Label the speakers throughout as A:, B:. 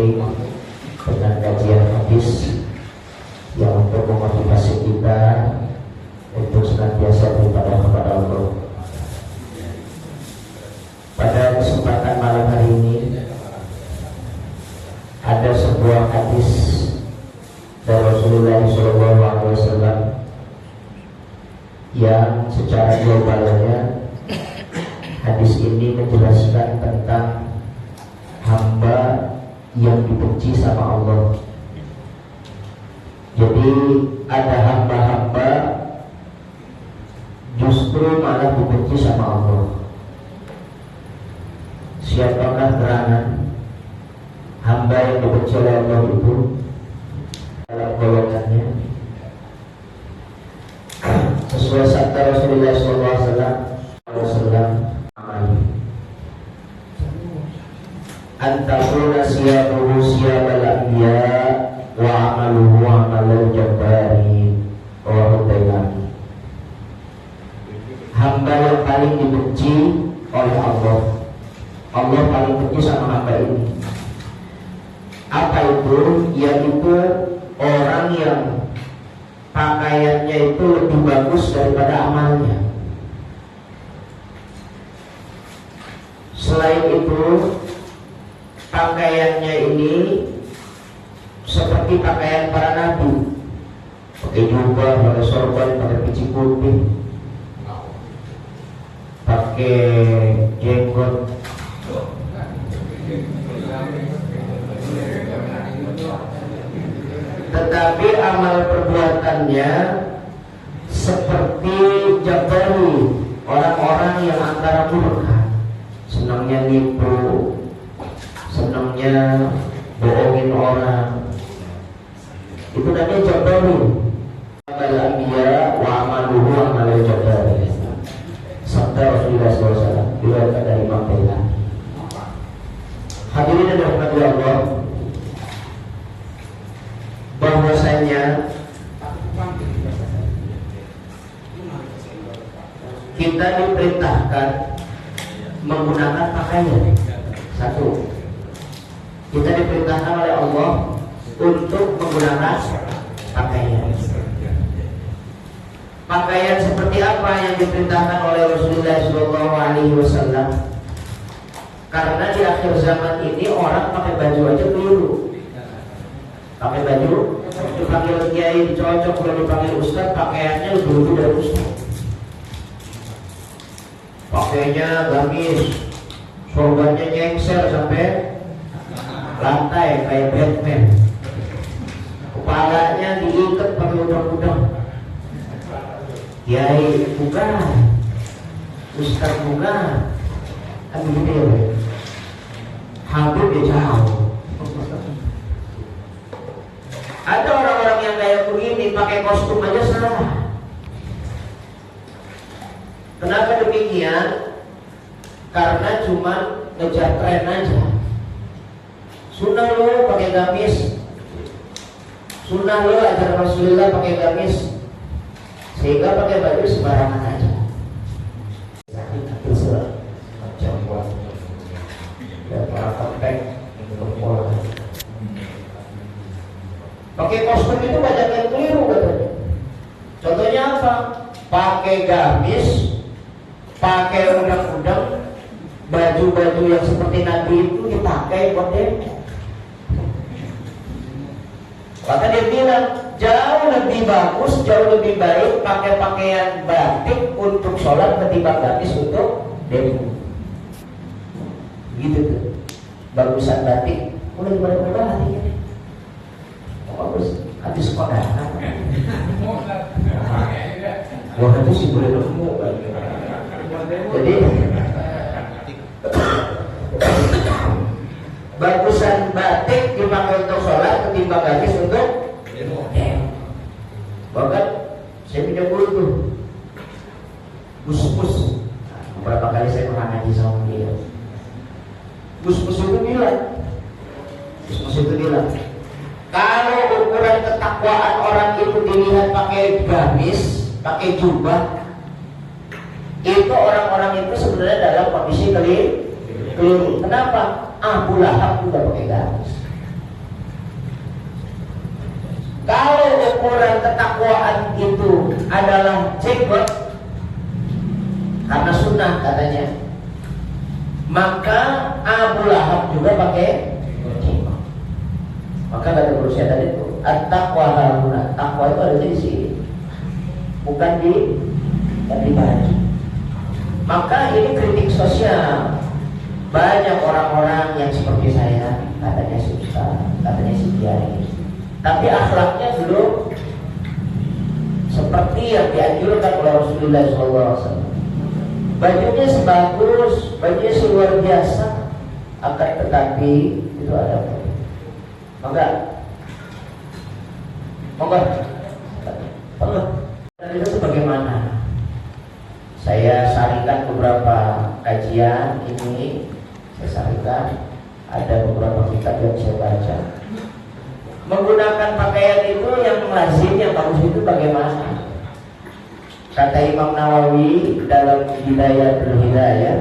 A: sering dengan kajian hadis yang untuk memotivasi kita untuk senantiasa beribadah kepada Allah. Pada kesempatan malam hari ini ada sebuah hadis dari Rasulullah SAW yang secara globalnya hadis ini menjelaskan tentang hamba yang dibenci sama Allah. Jadi ada hamba-hamba justru malah dibenci sama Allah. Siapakah gerangan hamba yang dibenci oleh Allah itu? Dalam golongannya sesuai sabda Rasulullah SAW, antakuna siyabuhu siyabal anbiya wa amaluhu amalul jabbari wa hudayani. Hamba yang paling dibenci oleh Allah, Allah paling benci sama hamba ini. Apa itu? Yaitu orang yang pakaiannya itu lebih bagus daripada amalnya. Selain itu, pakaiannya ini seperti pakaian para nabi, pakai jubah, pakai sorban, pakai peci putih, pakai jenggot. Tetapi amal perbuatannya seperti jabari, orang-orang yang antara murka, senangnya nipu, senangnya bohongin orang. Itu namanya jabari. Al-anbiya wa amaluhu amalul jabari. Sabda Rasulullah SAW diriwayatkan dari Imam Baihaqi. Hadirin yang dirahmati Allah, bahwasanya kita diperintahkan menggunakan pakaian. Satu, kita diperintahkan oleh Allah untuk menggunakan pakaian. Pakaian seperti apa yang diperintahkan oleh Rasulullah SAW? Karena di akhir zaman ini orang pakai baju aja keliru. Pakai baju, dipanggil kiai dicocok, kalau dipanggil ustaz pakaiannya lebih dari ustaz. Pakainya gamis, sorbannya nyengser sampai lantai kayak Batman. Kepalanya diikat pakai udang-udang. Kiai bukan, ustaz bukan, kan begitu ya. Habib ya jauh. Ada orang-orang yang kayak begini pakai kostum aja salah. Kenapa demikian? Karena cuma ngejar tren aja. Sunnah lo pakai gamis, sunnah lo ajar Rasulullah pakai gamis, sehingga pakai baju sembarangan aja. Macam buat dan para kepeng berpola. Pakai kostum itu banyak yang keliru katanya. Contohnya apa? Pakai gamis, pakai udang-udang, baju-baju yang seperti Nabi itu dipakai buat demo. Maka dia bilang jauh lebih bagus, jauh lebih baik pakai pakaian batik untuk sholat ketimbang gamis untuk demo. Gitu tuh. Bagusan batik, mulai gimana hatinya nih? Bagus, habis kondangan. Wah itu sih boleh nemu. Jadi bagusan batik dipakai untuk sholat ketimbang gamis untuk demo. Bahkan saya punya guru tuh Gus-Gus. Beberapa kali saya pernah ngaji sama dia. Gus-Gus itu bilang, kalau ukuran ketakwaan orang itu dilihat pakai gamis, pakai jubah, itu orang-orang itu sebenarnya dalam kondisi keliru. Kenapa? Abu Lahab juga pakai gamis. Kalau ukuran ketakwaan itu adalah jenggot, karena sunnah katanya, maka Abu Lahab juga pakai jenggot. Maka kata guru saya tadi itu, at-taqwa haruna, takwa itu ada di sini, bukan di baju. Maka ini kritik sosial. Banyak orang-orang yang seperti saya, katanya si Ustaz, katanya si Kiai, tapi akhlaknya belum seperti yang dianjurkan oleh Rasulullah SAW. Bajunya sebagus, bajunya luar biasa, akan tetapi itu ada apa? Moga. Itu bagaimana? Saya sarikan beberapa kajian ini, saya sarikan ada beberapa kitab yang saya baca. Menggunakan pakaian itu yang lazim, yang bagus itu bagaimana? Kata Imam Nawawi dalam Hidayatul Hidayah,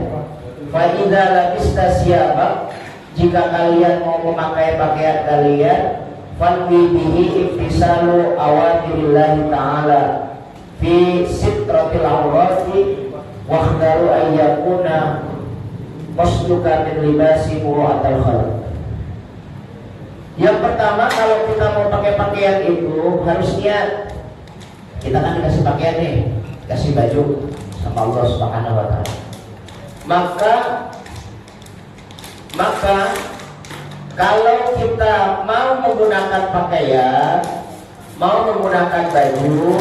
A: fa idza labista siyabak, jika kalian mau memakai pakaian kalian, fanwi bihi iftisalu awamirillahi ta'ala fi sitratil awrati wakhdaru ayyakuna masluka min libasi mu'atal khalq. Yang pertama, kalau kita mau pakai pakaian itu harus niat. Kita kan dikasih pakaian nih, kasih baju sama Allah Subhanahu wa ta'ala. Maka kalau kita mau menggunakan pakaian, mau menggunakan baju,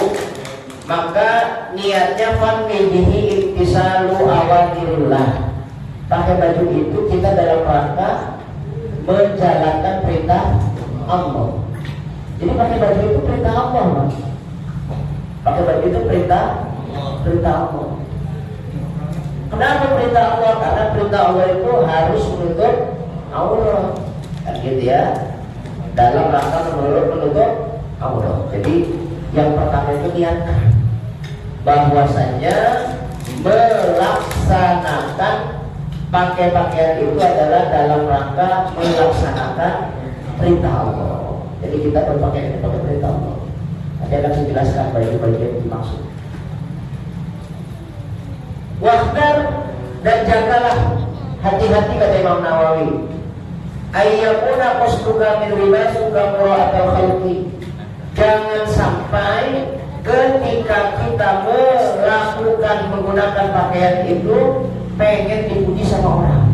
A: maka niatnya fanwidihi iktisalu awamirillah. Pakai baju itu kita dalam rangka menjalankan perintah Allah. Jadi pakai baju itu perintah Allah, Mas. Pakai baju itu perintah Allah. Kenapa perintah Allah? Karena perintah Allah itu harus menutup aurat, kan gitu ya. Dalam rangka menutup aurat. Jadi yang pertama itu niatkan bahwasanya melaksanakan pakai pakaian itu adalah dalam rangka melaksanakan perintah Allah. Jadi kita berpakaian itu pakai perintah Allah. Nanti akan saya jelaskan baju-baju yang dimaksud. Wahdar, dan jagalah, hati-hati kata Imam Nawawi, ayyakuna qasduka min libasuka mura'atal khalqi. Jangan sampai ketika kita melakukan menggunakan pakaian itu pengen dipuji sama orang.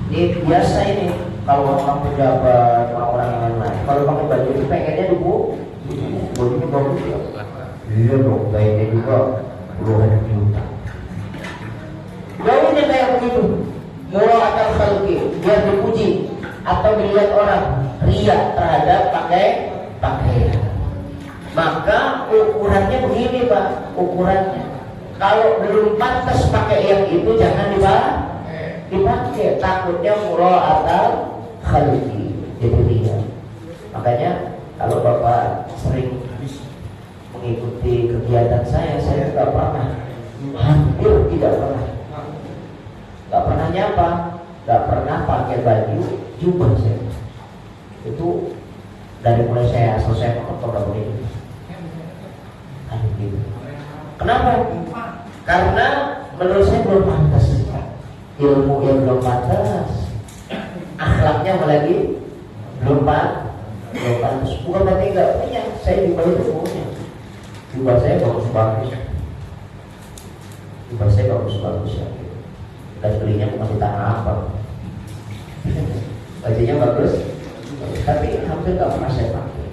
A: Ini biasa ini kalau orang pejabat, orang yang lain, kalau pakai baju itu pengennya dipuji, bajunya bagus ya. Iya dong, gayanya juga puluhan juta. Gayanya kayak begitu, mura'atal khalqi, biar dipuji atau dilihat orang, riya terhadap pakaian. Maka ukurannya begini Pak, ukurannya. Kalau belum pantas pakai yang itu jangan dipakai, takutnya mura'atal khalqi, jadi riya. Makanya kalau Bapak sering mengikuti kegiatan saya tidak pernah, hampir tidak pernah nyapa, tidak pernah pakai baju jubah saya. Itu dari mulai saya selesai motor begini. Gitu. Kenapa? Karena menurut saya belum pantas. Ilmu yang belum pantas, akhlaknya lagi belum pantas. Bukan berarti nggak punya. Saya juga itu punya. Jubah saya bagus-bagus ya. Dan belinya masih tanah apa? Bajunya bagus, tapi hampir nggak pernah saya pakai.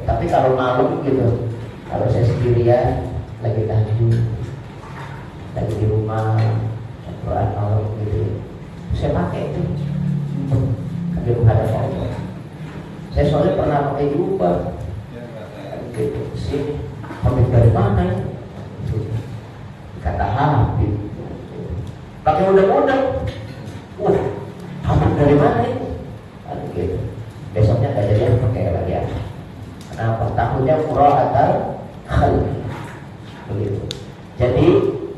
A: Tapi kalau malam gitu, kalau saya sendirian lagi tahajud, lagi di rumah, Quran malam gitu, saya pakai itu sambil menghadap Allah. Saya soalnya pernah pakai jubah, gitu sini, pakai dari mana ya? Kata Habib, pakai undang-undang, Habib dari mana ya? Gitu. Besoknya nggak jadi pakai lagi ya. Kenapa? Takutnya mura'atal khalqi. Begitu. Jadi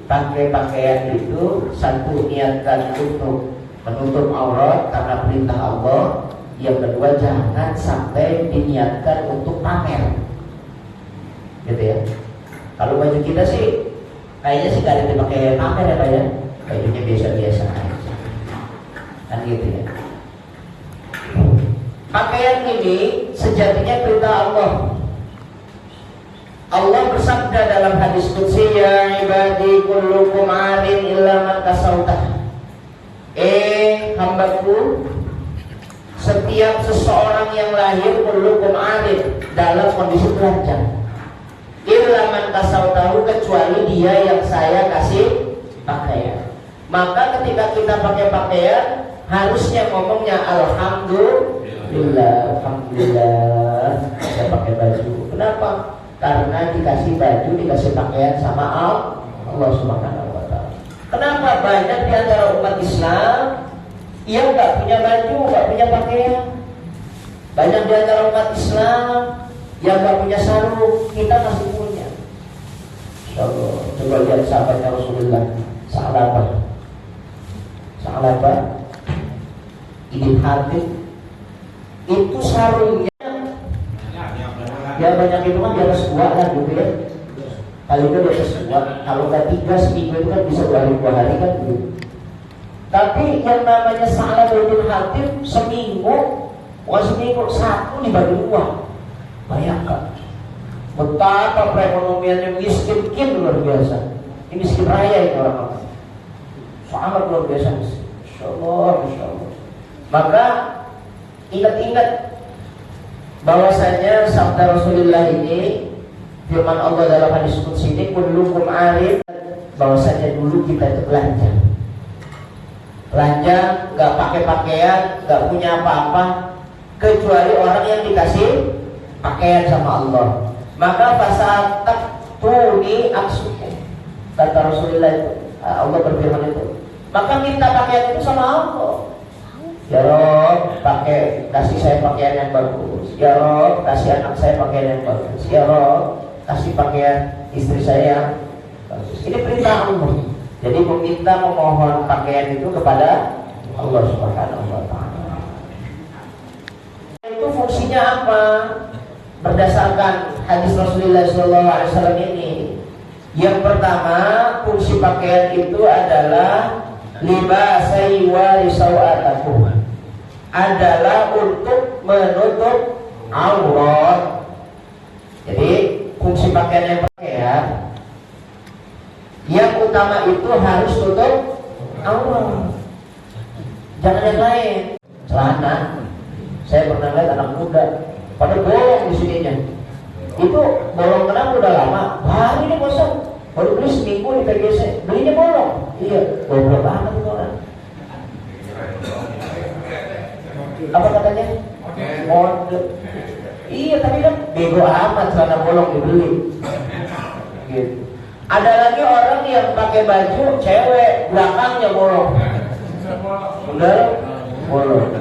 A: pakai pakaian itu satu niatkan untuk menutup aurat karena perintah Allah. Yang kedua, jangan sampai diniatkan untuk pamer, gitu ya. Kalau baju kita sih kayaknya sih gak ada yang dipakai pamer ya Pak ya, bajunya biasa-biasa aja, kan gitu ya. Pakaian ini sejatinya perintah Allah. Allah bersabda dalam hadis qudsi, ya ibadi kullukum arin illa man kasawtah. Hambaku, setiap seseorang yang lahir kullukum arin, dalam kondisi telanjang. Illa man kasawtahu, kecuali dia yang saya kasih pakaian. Maka ketika kita pakai pakaian, harusnya ngomongnya alhamdulillah, alhamdulillah saya pakai baju. Kenapa? Karena dikasih baju, dikasih pakaian sama Allah Subhanahu wa ta'ala. Kenapa banyak di antara umat Islam yang nggak punya baju, nggak punya pakaian? Banyak di antara umat Islam yang nggak punya sarung, kita masih punya. Insyaallah, coba lihat sahabatnya Rasulullah, Sa'labah Ibn Hatib, itu sarungnya ya banyak itu kan di atas 2 lah gitu ya. Kalau itu di atas 2, kalau nggak 3 seminggu itu kan bisa 2 hari kan gitu. Tapi yang namanya Sa'labah Ibn Hatib seminggu satu dibagi 2. Bayangkan betapa perekonomiannya miskin luar biasa. Ini miskin raya ini orang-orang, sangat luar biasa miskin. Insyaallah. Maka ingat-ingat bahwasanya sabda Rasulullah ini, firman Allah dalam hadis qudsi ini, kullukum arin, bahwasanya dulu kita itu telanjang, nggak pakai pakaian, nggak punya apa-apa, kecuali orang yang dikasih pakaian sama Allah. Maka fasatak tuni aksuku, kata Rasulullah itu, Allah berfirman itu, maka minta pakaian itu sama Allah. Ya Rob, kasih saya pakaian yang bagus. Ya Rob, kasih anak saya pakaian yang bagus. Ya Rob, kasih pakaian istri saya yang bagus. Ini perintah Allah. Jadi memohon pakaian itu kepada Allah Subhanahu wa ta'ala. Itu fungsinya apa? Berdasarkan hadis Rasulullah SAW ini, yang pertama, fungsi pakaian itu adalah libasai wa lisawatakum, adalah untuk menutup aurat. Jadi fungsi pakaian yang pakaian yang utama itu harus tutup aurat, jangan yang lain. Celana, saya pernah lihat anak muda pada bolong di sininya. Itu bolong kenapa udah lama? Baru ini bosan, baru beli seminggu di PGC, belinya bolong. Iya, goblok banget itu orang. Apa katanya? Model. Iya, tapi kan bego amat celana bolong dibeli. Gitu. Ada lagi orang yang pakai baju cewek belakangnya bolong. Udah bolong.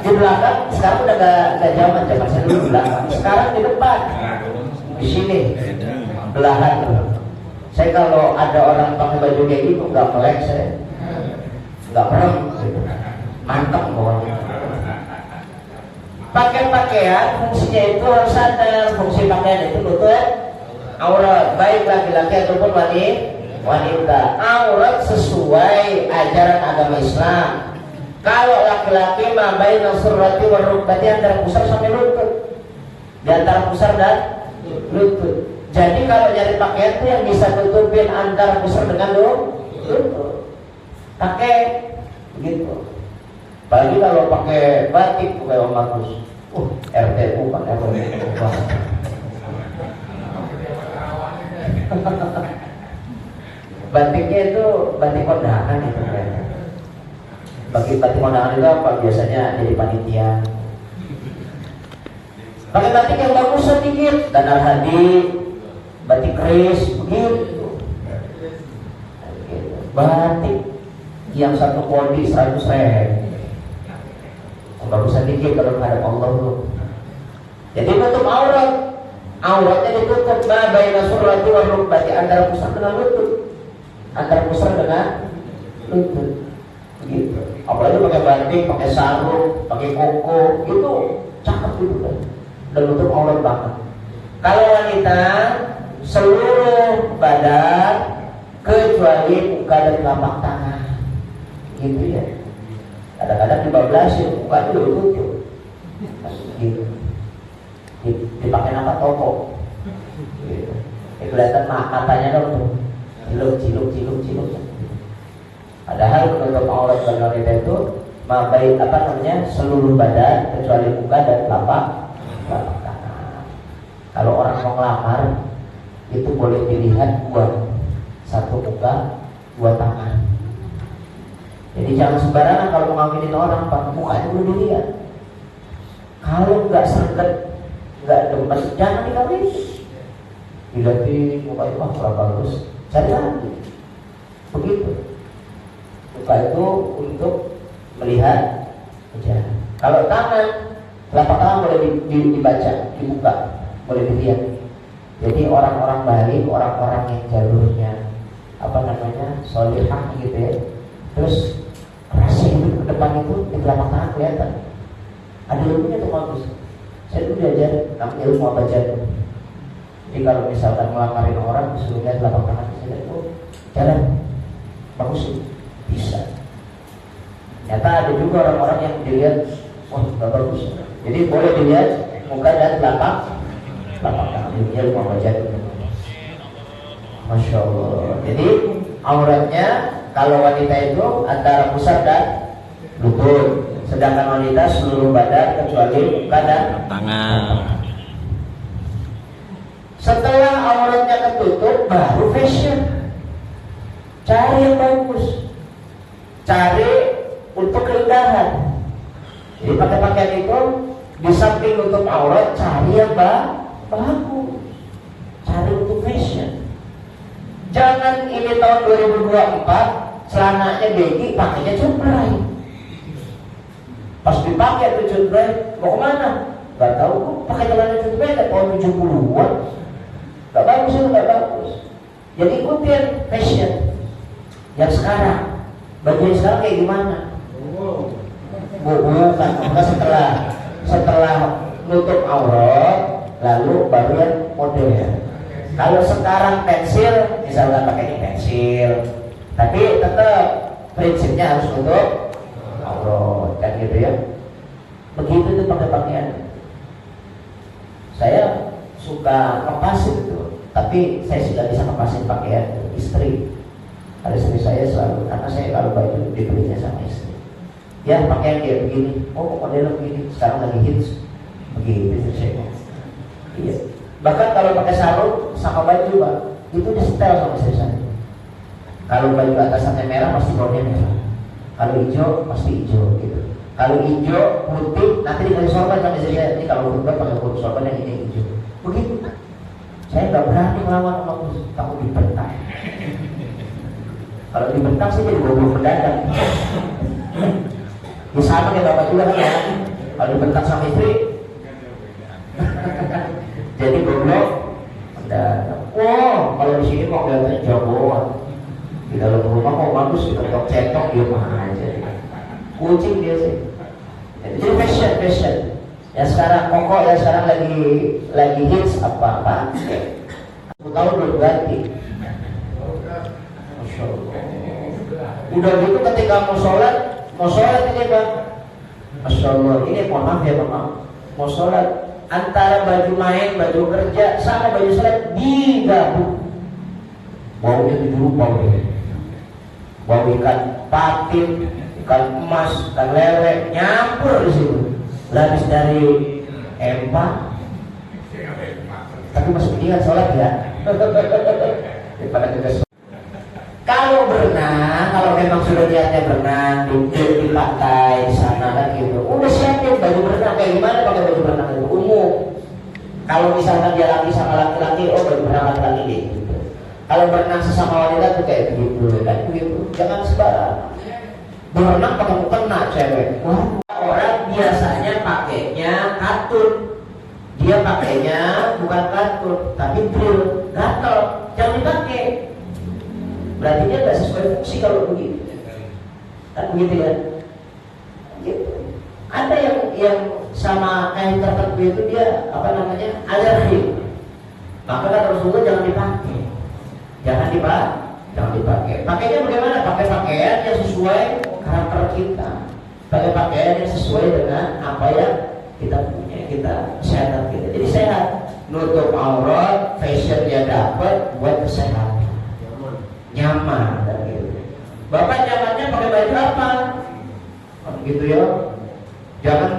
A: Di belakang sekarang udah gak zaman saya dulu belakang. Sekarang di depan, di sini belahan. Saya kalau ada orang pakai baju kayak gitu nggak melek, saya nggak merem, mantap pokoknya. Pakaian fungsinya itu harus ada. Fungsi pakaian itu tutup aurat, baik laki-laki ataupun wanita. Aurat sesuai ajaran agama Islam. Kalau laki-laki mabain surrati warukbati, antara pusar sampai lutut, di antara pusar dan lutut. Jadi kalau nyari pakaian itu yang bisa tutupin antara pusar dengan lutut, pakai begitu. Apalagi kalau pakai batik, pakai Om Markus, RTU pakai apa? Batiknya itu batik kondangan itu kan. Bagi batik kondangan itu apa? Biasanya jadi panitia. Pakai batik yang bagus sedikit, dan al-hadi, batik keris, begitu. Batik yang satu kodi 100.000, bagus sedikit kalau menghadap Allah tuh. Jadi tutup aurat, auratnya ditutup baina surrati wa rukbati, antara pusar dengan lutut, antara pusar dengan lutut. gitu. Apalagi pakai batik, pakai sarung, pakai koko, itu cakep gitu kan. Dan untuk aurat banget. Kalau wanita seluruh badan kecuali muka dan telapak tangan, gitu ya. Kadang-kadang dibablasin, mukanya udah tutup, gitu. Dipakai nama toko, gitu. Kelihatan matanya dong tuh, ciluk. Padahal penutup aurat wanita itu baik seluruh badan kecuali muka dan telapak tangan. Kalau orang mau ngelamar itu boleh dilihat satu muka, dua tangan. Jadi jangan sembarangan kalau mau ngawinin orang, Pak, mukanya dulu dilihat. Kalau nggak seret, nggak demen, jangan dikawinin. Dilihatin mukanya kurang bagus, cari lagi. Begitu. Muka itu untuk melihat wajah. Kalau tangan, telapak tangan boleh dibaca, dibuka, boleh dilihat. Jadi orang-orang baik, orang-orang yang jalurnya solihah gitu ya. Terus rasa itu ke depan itu di telapak tangan kelihatan. Ada ilmunya tuh bagus. Saya tuh diajar namanya ilmu abjad. Jadi kalau misalkan ngelamarin orang disuruh lihat telapak tangan, saya lihat jalan bagus sih, bisa. Ternyata ada juga orang-orang yang dilihat nggak bagus. Jadi boleh dilihat muka dan telapak tangan. Ini ilmu abjad. Masya Allah. Jadi auratnya kalau wanita itu antara pusar dan lutut, sedangkan wanita seluruh badan kecuali muka dan
B: tangan.
A: Setelah auratnya ketutup, baru fashion. Cari yang bagus, cari untuk keindahan. Jadi pakai pakaian itu di samping nutup aurat, cari yang bagus, cari untuk fashion. Jangan ini tahun 2024 celananya baggy, pakainya cutbray. Pas dipakai tuh cutbray, mau kemana? Gak tahu, pakai celana cutbray ada tahun 70-an. Gak bagus itu, gak bagus. Jadi ikutin fashion yang sekarang. Baju yang sekarang kayak gimana? Bukan, maka setelah nutup aurat, lalu baru yang modern. Kalau sekarang pensil, misalnya pakainya pensil, tapi tetap prinsipnya harus nutup aurat, kan gitu ya. Begitu tuh pakai pakaian. Saya suka ngepasin tuh, tapi saya sudah bisa ngepasin pakaian istri. Kalau istri saya selalu, karena saya kalau baju dibelinya sama istri. Ya pakaian kayak begini, modelnya begini, sekarang lagi hits, begitu saya. Iya. Bahkan kalau pakai sarung sama baju, Pak, itu disetel sama istri saya. Kalau baju atasannya merah pasti bawahnya merah. Kalau hijau pasti hijau gitu. Kalau hijau putih nanti dikasih sorban sama istri saya. Ini kalau khutbah pakai sorban yang ini hijau. Begitu. Saya nggak berani melawan sama takut dibentak. Kalau dibentak sih jadi goblok mendadak. Ya sama kayak bapak juga kan ya. Kalau dibentak sama istri, jadi goblok mendadak. Wow, kalau di sini kok kelihatannya jagoan. Di dalam rumah kok bagus, diketok cetok dia mah aja. Kucing dia sih. Jadi fashion. Ya sekarang pokok ya sekarang lagi hits apa? Aku tahu belum ganti. Masya Allah. Udah gitu ketika mau sholat ini Bang. Masya Allah. Ini mohon maaf ya Bang. Mau sholat antara baju main, baju kerja sama baju sholat digabung. Baunya 7 rupa ya. Bau ikan patin, ikan emas, ikan lele nyampur di situ. Habis dari empang, tapi masih mendingan sholat ya. Daripada kita. Kalau berenang, kalau memang sudah niatnya berenang di pantai di sana kan gitu, udah siapin baju berenang kayak gimana pakai baju berenang itu umum. Kalau misalkan dia laki sama laki-laki, baju berenang laki-laki gitu. Kalau berenang sesama wanita tuh kayak begitu, kan begitu. Jangan sembarangan. Berenang pakai mukena cewek. Wah, orang biasanya pakainya katun. Dia pakainya bukan katun, tapi drill, gatel. Jangan dipakai. Berarti dia nggak sesuai fungsi kalau begitu. Kan begitu ya. Gitu. Ada yang sama kain tertentu itu dia alergi. Maka kata Rasulullah jangan dipakai. Jangan dipakai. Pakainya bagaimana? Pakai pakaian yang sesuai karakter kita. Pakai pakaian yang sesuai dengan apa yang kita punya, kesehatan kita. Jadi sehat, nutup aurat, fashionnya dapat, buat kesehatan, nyaman dan gitu. Bapak nyamannya pakai baju apa? Gitu ya. Jangan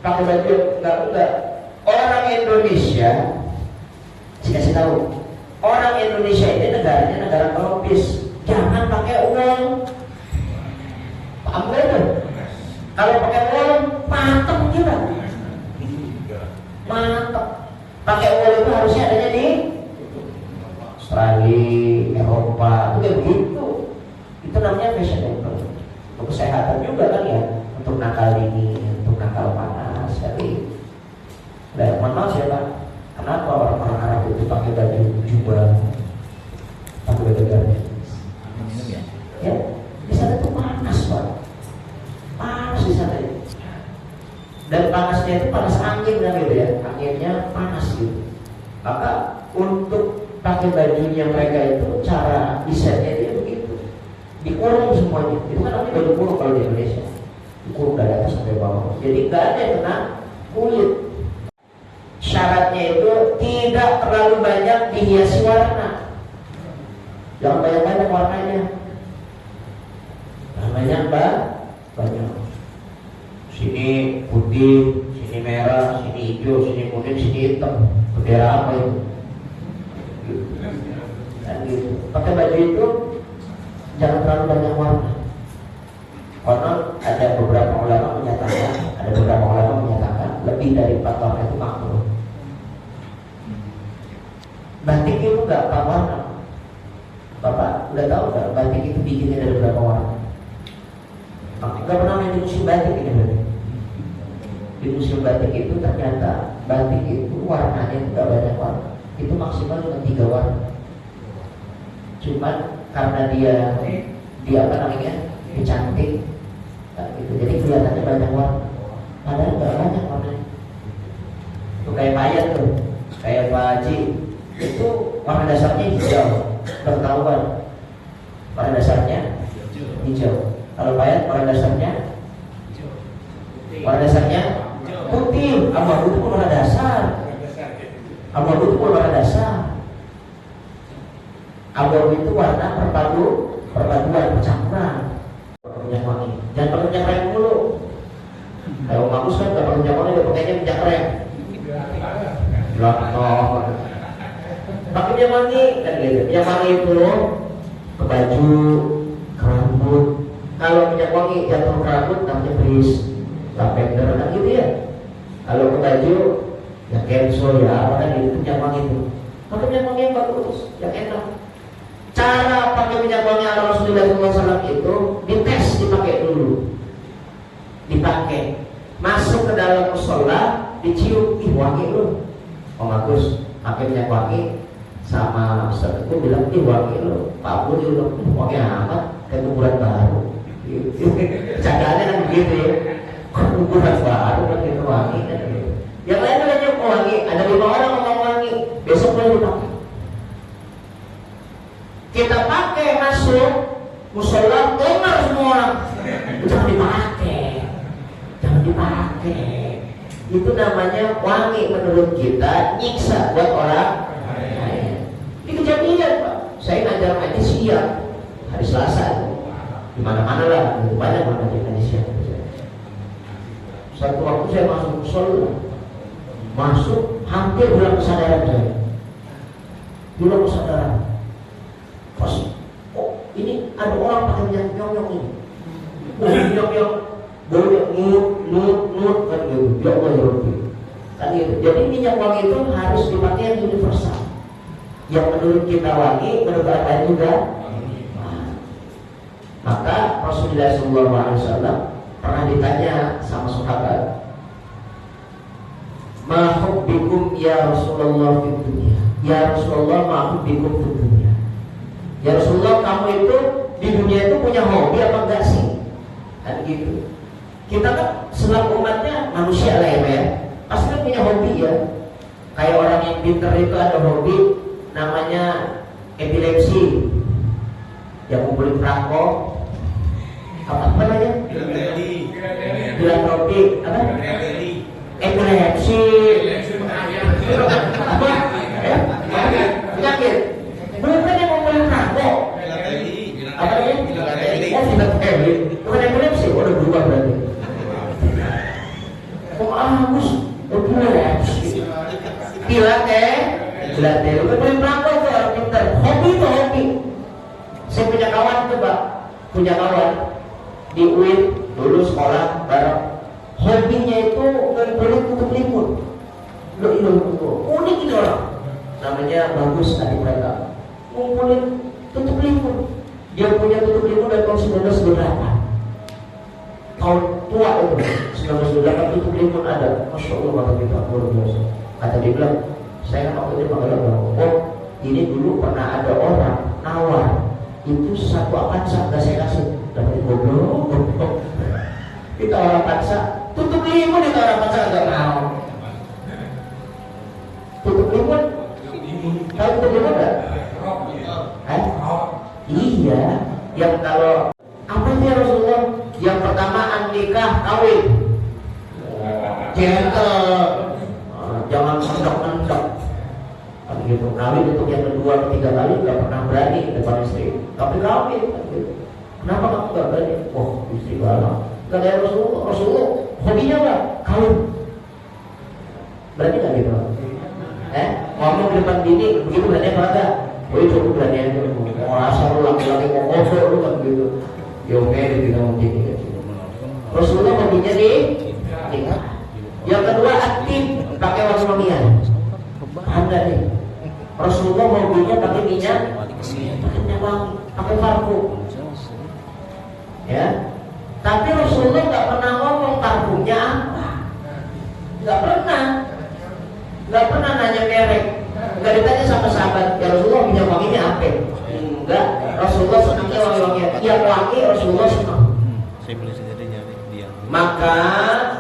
A: pakai baju enggak. Orang Indonesia, saya kasih tahu, orang Indonesia ini negaranya negara tropis. Jangan pakai uang. Paham gak itu? Kalau pakai uang, pakem kita. Mantap. Pakai uang itu harusnya adanya di Australia, Eropa, itu kayak begitu. Itu namanya fashionable. Untuk kesehatan juga kan ya, untuk nakal dingin, untuk nakal panas. Jadi, mohon maaf ya Pak, kenapa orang-orang Arab itu pakai baju jubah, pakai baju gamis? Ya, di sana tuh panas Pak, panas di sana itu. Dan panasnya itu panas angin kan gitu ya, anginnya panas gitu. Maka untuk pakai bajunya mereka itu cara desainnya dia begitu, dikurung semuanya. Itu kan namanya baju kurung kalau di Indonesia, dikurung dari atas sampai bawah. Jadi nggak ada yang kena kulit. Syaratnya itu tidak terlalu banyak dihiasi warna. Jangan banyak-banyak warnanya. Banyak banyak. Sini putih, sini merah, sini hijau, sini kuning, sini hitam. Bendera apa itu? Dan gitu. Pakai baju itu jangan terlalu banyak warna. Karena ada beberapa ulama menyatakan lebih dari 4 warna itu makruh. Batik itu nggak 4 warna. Bapak udah tahu nggak batik itu bikinnya dari berapa warna? Nggak pernah main di museum batik ini berarti. Di museum batik itu ternyata batik itu warnanya itu nggak banyak warna. Itu maksimal cuma 3 warna. Cuman karena dia cantik, gitu. Jadi kelihatannya banyak warna. Padahal nggak banyak warnanya. Itu kayak payet tuh, kayak Pak Haji. Itu warna dasarnya hijau, ketahuan. Warna dasarnya hijau. Kalau payet warna dasarnya putih. Abu-abu itu warna dasar. Abu-abu itu warna dasar. Abu-abu itu warna perpaduan, percampuran. Minyak wangi. Jangan pakai minyak rem dulu. Kalau bagus kan nggak pakai minyak wangi, dia pakainya minyak rem. Pakai minyak wangi kan gitu. Minyak wangi itu ke baju, ke rambut. Kalau minyak wangi jatuh ke rambut namanya frizz, lavender kan gitu ya. Kalau ke baju ya kenso ya apa kan gitu, minyak wangi itu. Pakai minyak wangi yang bagus, yang enak. Cara pakai minyak wangi ala Rasulullah SAW itu dites, dipakai dulu, dipakai, masuk ke dalam musola, dicium, ih wangi lu, oh bagus, pakai minyak wangi. Sama Ustaz itu bilang, ih wangi lu, Pak Abu juga wangi amat, kayak kuburan baru. Candanya kan begitu ya, kuburan baru kan gitu wangi kan gitu. Yang lain kan nyium wangi, ada 5 orang ngomong wangi, besok boleh dipakai. Kita pakai masuk musola, dengar semua orang, jangan dipakai. Itu namanya wangi menurut kita, nyiksa buat orang lain. Ini kejadian Pak. Saya ngajar ngaji siang, hari Selasa, di mana-mana lah, banyak ngaji siang. Satu waktu saya masuk musola, hampir bilang kesadaran saya, pas, oh ini ada orang pakai minyak nyong ini. Minyak yang boleh nut kan gitu. Ya Allah ya Rabbi. Kan gitu. Jadi minyak wangi itu harus dipakai yang universal. Yang menurut kita wangi, menurut orang lain juga. Maka Rasulullah SAW pernah ditanya sama sahabat, ma hubbikum ya Rasulullah fid dunya. Ya Rasulullah, ma hubbikum fid dunya. Ya Rasulullah, kamu itu di dunia itu punya hobi apa enggak sih? Kan gitu. Kita kan selaku umatnya manusia lah ya, pasti kan punya hobi ya. Kayak orang yang pinter itu ada hobi namanya epilepsi, yang ngumpulin perangko, apa namanya? Filantropi, apa? Epilepsi, apa? Penyakit. Belum kan yang ngumpulin perangko, apa namanya? Oh, filantropi, bukan epilepsi, udah berubah berarti. Oh, Agus, epilepsi. Pilate, lu kan perangko tuh orang pinter. Hobi itu hobi. Saya punya kawan tuh, Pak, punya kawan di UIN dulu sekolah bareng. Hobinya itu ngumpulin tutup limun. Unik ini orang. Namanya Bagus adik mereka. Ngumpulin tutup limun. Dia punya tutup limun dari tahun 1998. Tahun tua itu 1998 tutup limun ada. Masya Allah kata kita luar biasa. Kata dia bilang, saya kan waktu itu panggil orang. Oh, ini dulu pernah ada orang nawar itu satu Avanza, gak saya kasih. Tapi goblok. Kita orang Avanza, tutup limun kita orang Avanza gak mau. Tutup limun, tahu tutup limun gak? Iya, yang kalau apa sih Rasulullah? Yang pertama nikah kawin, gentle. Jangan mentok-mentok. Gitu. Kawin untuk yang kedua, ketiga kali nggak pernah berani depan istri. Tapi kawin, gitu. Kenapa kamu nggak berani? Oh, istri galak. Nggak ada Rasulullah. Hobinya apa? Kawin. Berani nggak gitu? Ngomong di depan bini, begitu berani apa enggak? Oh, itu berani aja. Mau asal lu laki-laki mau kosong lu kan gitu. Yongnya kita mau gini. Rasulullah hobinya nikah. Yang kedua aktif, pakai wangi-wangian. Paham gak nih? Rasulullah hobinya pakai minyak wangi, pakai parfum. Ya. Tapi Rasulullah nggak pernah ngomong parfumnya apa. Nggak pernah nanya merek. Nggak ditanya sama sahabat, ya Rasulullah minyak wanginya apa? Enggak. Rasulullah senangnya wangi-wangian. Yang wangi Rasulullah senang. Maka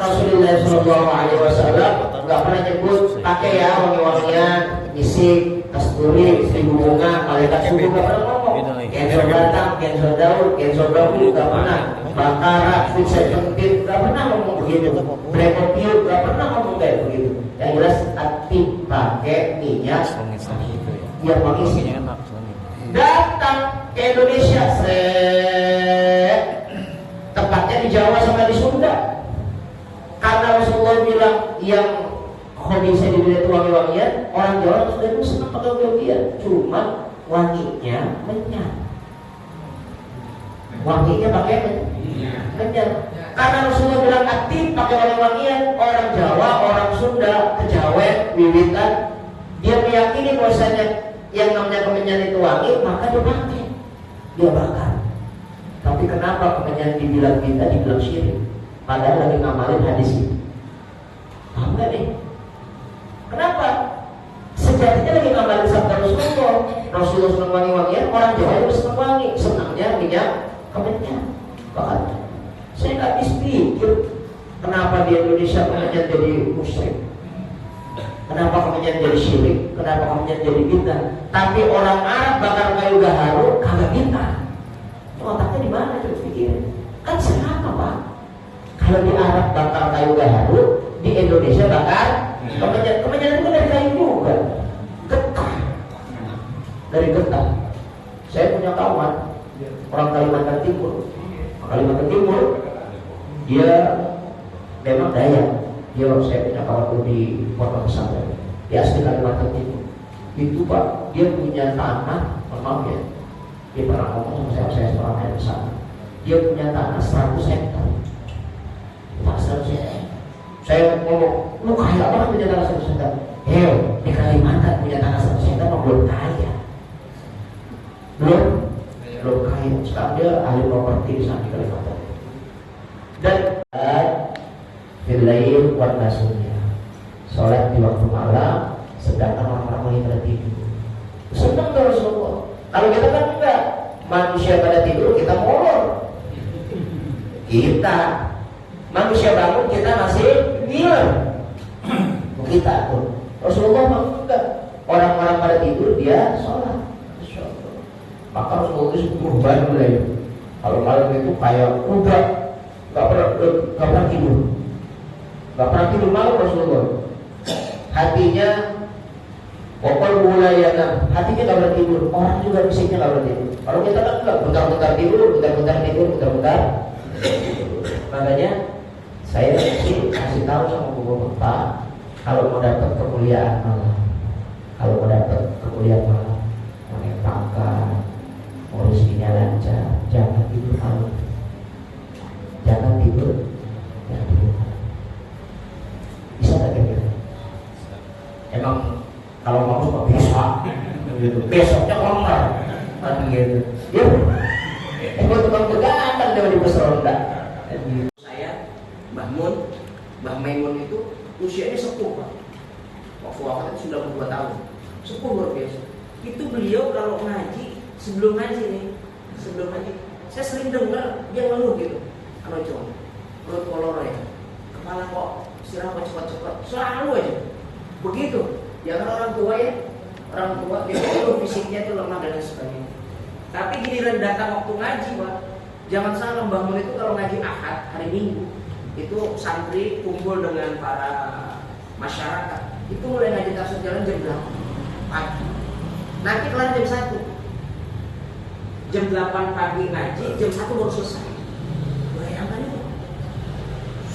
A: Rasulullah SAW nggak pernah nyebut pakai ya wangi-wangian, isik, kasturi, seribu bunga, malaikat subuh, nggak pernah ngomong. Gensor datang, gensor daun, gensor bambu, nggak pernah. Bakara, fixer pentit, nggak pernah ngomong begitu. Brekopiu, nggak pernah ngomong kayak begitu. Yang jelas aktif pakai minyak yang wangi sih. Datang ke Indonesia, tepatnya di Jawa sama di Sunda. Karena Rasulullah bilang yang hobi saya dibeli itu wangi-wangian, orang Jawa sudah itu senang pakai wangi-wangian, cuma wanginya menyan. Wanginya pakai menyan. Karena Rasulullah bilang aktif pakai wangi-wangian, orang Jawa, orang Sunda, Kejawen, Wiwitan, dia meyakini bahwasanya yang namanya kemenyan itu wangi, maka dia pakai, dia bakar. Tapi kenapa kemenyan dibilang kita dibilang syirik? Padahal lagi ngamalin hadis ini. Paham gak nih? Kenapa? Sejatinya lagi ngamalin sabda Rasulullah. Rasulullah senang wangi-wangian, orang Jawa itu senang wangi. Senangnya minyak kemenyan. Bahkan saya gak habis pikir kenapa di Indonesia kemenyan jadi musyrik, kenapa kemenyan jadi syirik, kenapa kemenyan jadi bid'ah. Tapi orang Arab bakar kayu gaharu kagak bid'ah. Otaknya di mana coba pikirin? Kan sama Pak. Kalau di Arab bakar kayu gaharu, di Indonesia bakar kemenyan. Kemenyan itu dari kayu juga, getah, dari getah. Saya punya kawan orang Kalimantan Timur. Dia memang Dayak. Saya punya kawan di Kota Pesantren. Dia asli Kalimantan Timur. Itu Pak, dia punya tanah, maaf ya. Dia pernah ngomong sama saya pernah main kesana. Dia punya tanah 100 hektar. Pak 100 hektar. Saya ngomong, lu kaya banget punya tanah 100 hektar. Di Kalimantan punya tanah 100 hektar mah belum kaya. Belum kaya. Sekarang dia ahli properti di sana di Kalimantan. Dan filail wan nasunya, sholat di waktu malam, sedangkan orang-orang lagi pada tidur. Senang tuh Rasulullah. Kalau kita kan enggak, manusia pada tidur kita molor. Kita manusia bangun kita masih ngiler. Kita tuh Rasulullah bangun enggak, orang-orang pada tidur dia sholat. Maka Rasulullah itu berubah mulai. Kalau malam itu kayak kuda, nggak pernah tidur malam Rasulullah. Hatinya pokok mulai ya, hatinya nggak pernah tidur. Orang juga fisiknya nggak pernah tidur. Kalau kita kan nggak bentar-bentar tidur. Makanya saya kasih tahu sama bapak, kalau mau dapat kemuliaan malam, mau naik pangkat, mau rezekinya lancar, jangan tidur malam. Bisa nggak kira-kira? Emang kalau mau kok bisa, gitu. Besoknya lemar, kan gitu. Ya, buat tukang begadang dia di pos ronda. Saya, Mbah Maimun itu usianya sepuh, Pak. Waktu wafatnya sudah 92 tahun. Sepuh luar biasa. Itu beliau kalau ngaji, sebelum ngaji, saya sering dengar dia ngeluh gitu. Perut kolor ya, kepala kok istirahat cepat-cepat, selalu aja begitu. Ya kan orang tua dia ngeluh fisiknya itu lemah dan sebagainya. Tapi giliran datang waktu ngaji, Pak, jangan salah, Mbah Mun itu kalau ngaji Ahad hari Minggu itu santri kumpul dengan para masyarakat itu mulai ngaji tafsir jalan jam 8 pagi, nanti kelar jam 1, jam 8 pagi ngaji, jam 1 baru selesai. Bayangkan itu,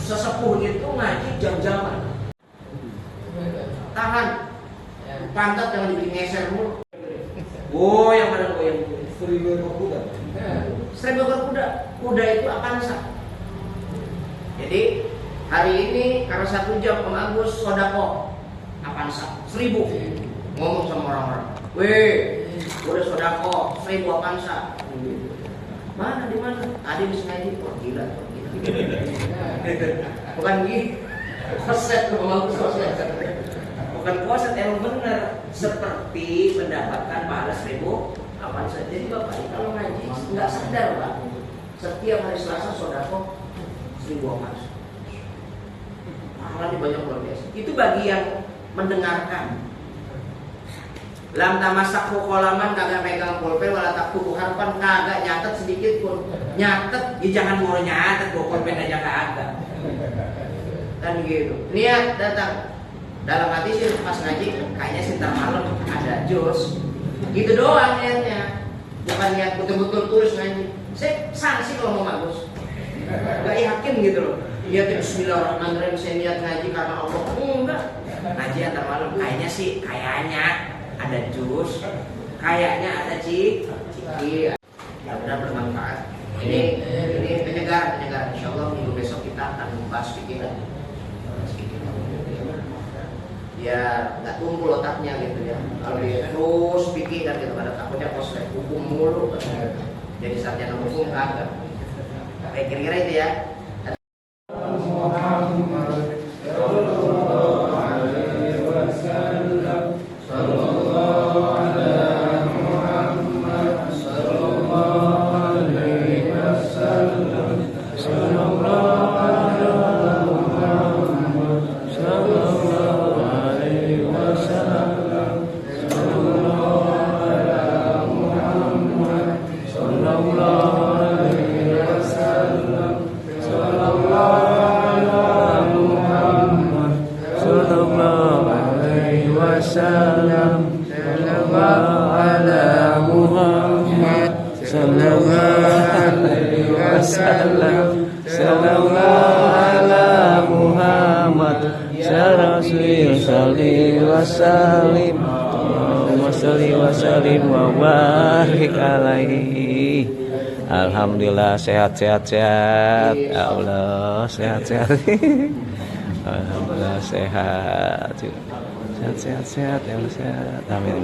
A: sesepuh itu ngaji jam-jaman, tahan pantat jangan dibikin ngeser mulu. Goyang badan goyang. Seribu ekor kuda itu Avanza. Jadi hari ini karena 1 jam Om Agus sodako Avanza 1000, ngomong sama orang-orang, weh, udah sodako 1000 Avanza. Mana di mana? Tadi bisa ngaji, wah gila. Bukan gitu, koset Om Agus koset. Bukan koset, emang bener seperti mendapatkan pahala 1000 Avanza. Jadi Bapak ini kalau ngaji nggak sadar, Pak, setiap hari Selasa sodako 1000 Avanza. Pahalanya banyak luar biasa. Itu bagi yang mendengarkan. Lam tamasak kolaman, kagak pegang pulpen, wala taktubu harpan, kagak nyatet sedikit pun. Nyatet, ya jangan mau nyatet, bawa pulpen aja kagak. Kan gitu. Niat datang. Dalam hati sih pas ngaji, kayaknya sih ntar malam ada jos. Gitu doang niatnya. Bukan niat betul-betul tulis ngaji. Saya sanksi kalau mau bagus. Gak yakin gitu loh. Niatnya bismillahirrahmanirrahim, saya niat ngaji karena Allah. Enggak. Ngaji antar malam. Kayaknya sih, kayaknya ada jus. Kayaknya ada ciki. Mudah-mudahan bermanfaat. Ini penyegar. Insyaallah minggu besok kita akan membahas pikiran. Ya nggak tumpul otaknya gitu ya. Kalau dia terus pikiran gitu, pada takutnya koslet hukum mulu, jadi sarjana hukum kagak. Kayak kira-kira itu ya.
B: Alhamdulillah sehat. Ya Allah sehat. Alhamdulillah sehat. Ya Allah sehat. Amin.